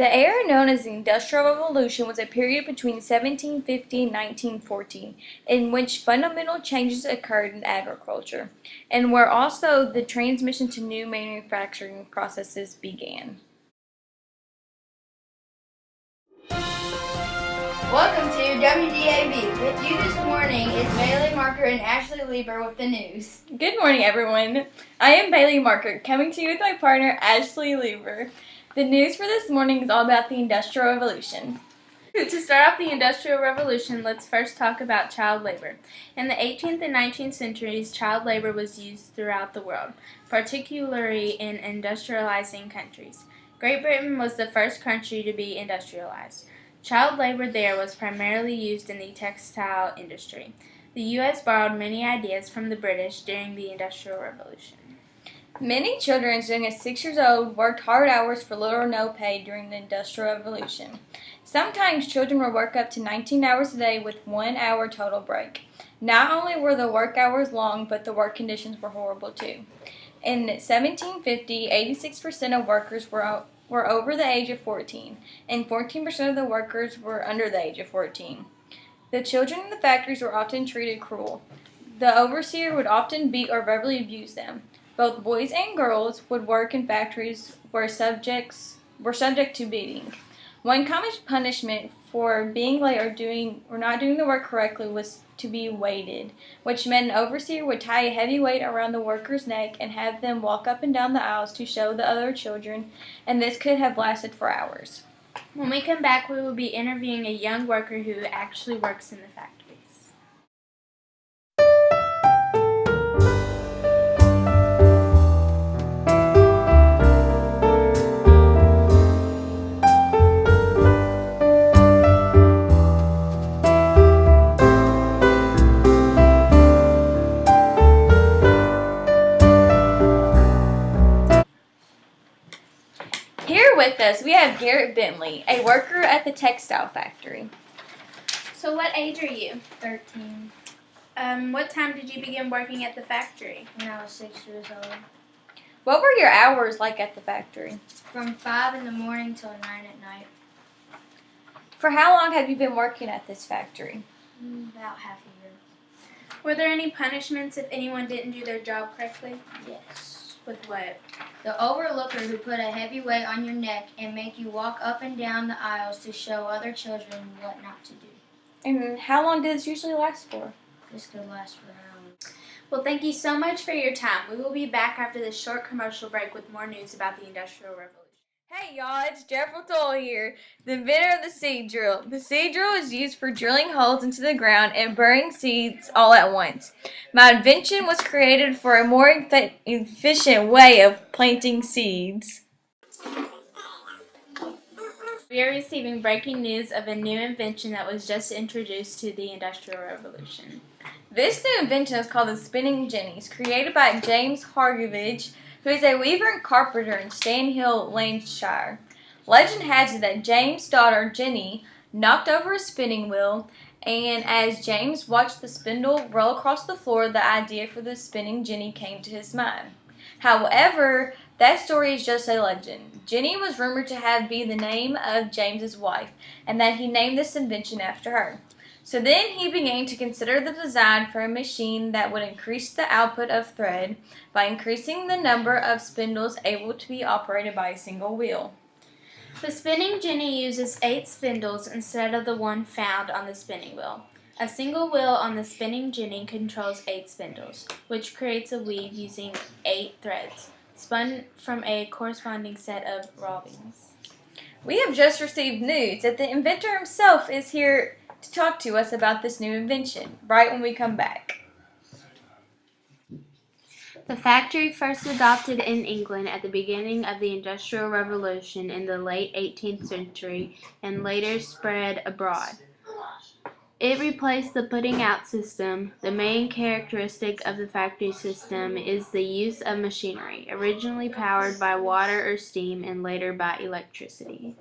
The era known as the Industrial Revolution was a period between 1750 and 1914 in which fundamental changes occurred in agriculture, and where also the transition to new manufacturing processes began. Welcome to WDAB. With you this morning is Baylee Marker and Ashley Lieber with the news. Good morning, everyone. I am Baylee Marker, coming to you with my partner, Ashley Lieber. The news for this morning is all about the Industrial Revolution. To start off the Industrial Revolution, let's first talk about child labor. In the 18th and 19th centuries, child labor was used throughout the world, particularly in industrializing countries. Great Britain was the first country to be industrialized. Child labor there was primarily used in the textile industry. The U.S. borrowed many ideas from the British during the Industrial Revolution. Many children as young as 6 years old worked hard hours for little or no pay during the Industrial Revolution. Sometimes children would work up to 19 hours a day with 1 hour total break. Not only were the work hours long, but the work conditions were horrible too. In 1750, 86% of workers were over the age of 14, and 14% of the workers were under the age of 14. The children in the factories were often treated cruel. The overseer would often beat or verbally abuse them. Both boys and girls would work in factories were subject to beating. One common punishment for being late or not doing the work correctly was to be weighted, which meant an overseer would tie a heavy weight around the worker's neck and have them walk up and down the aisles to show the other children, and this could have lasted for hours. When we come back, we will be interviewing a young worker who actually works in the factories. Here with us, we have Garrett Bentley, a worker at the textile factory. So what age are you? 13. What time did you begin working at the factory? When I was 6 years old. What were your hours like at the factory? From 5 in the morning till 9 at night. For how long have you been working at this factory? About half a year. Were there any punishments if anyone didn't do their job correctly? Yes. With what? The overlooker who put a heavy weight on your neck and make you walk up and down the aisles to show other children what not to do. And how long does this usually last for? This could last for hours. Well, thank you so much for your time. We will be back after this short commercial break with more news about the Industrial Revolution. Hey y'all, it's Jeff Toll here, the inventor of the seed drill. The seed drill is used for drilling holes into the ground and burying seeds all at once. My invention was created for a more efficient way of planting seeds. We are receiving breaking news of a new invention that was just introduced to the Industrial Revolution. This new invention is called the spinning jennies, created by James Hargreaves, who is a weaver and carpenter in Stanhill, Lancashire. Legend has it that James' daughter, Jenny, knocked over a spinning wheel, and as James watched the spindle roll across the floor, the idea for the spinning jenny came to his mind. However, that story is just a legend. Jenny was rumored to be the name of James's wife, and that he named this invention after her. So then he began to consider the design for a machine that would increase the output of thread by increasing the number of spindles able to be operated by a single wheel. The spinning jenny uses 8 spindles instead of the one found on the spinning wheel. A single wheel on the spinning jenny controls 8 spindles, which creates a weave using 8 threads, spun from a corresponding set of rovings. We have just received news that the inventor himself is here to talk to us about this new invention, right when we come back. The factory first adopted in England at the beginning of the Industrial Revolution in the late 18th century and later spread abroad. It replaced the putting out system. The main characteristic of the factory system is the use of machinery, originally powered by water or steam and later by electricity.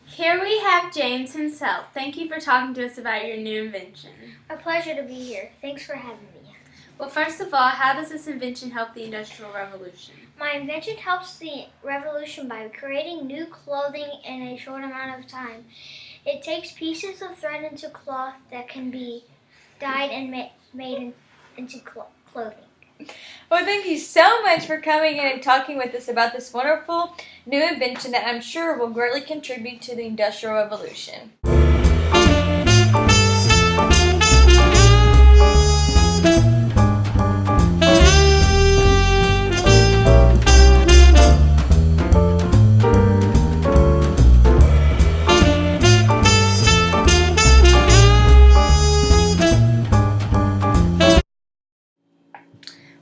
Here we have James himself. Thank you for talking to us about your new invention. A pleasure to be here. Thanks for having me. Well, first of all, how does this invention help the Industrial Revolution? My invention helps the revolution by creating new clothing in a short amount of time. It takes pieces of thread into cloth that can be dyed and made into clothing. Well, thank you so much for coming in and talking with us about this wonderful new invention that I'm sure will greatly contribute to the Industrial Revolution.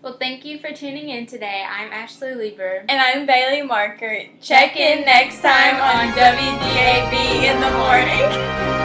Well, thank you for tuning in today. I'm Ashley Lieber. And I'm Baylee Marker. Check in next time on WDAB in the morning.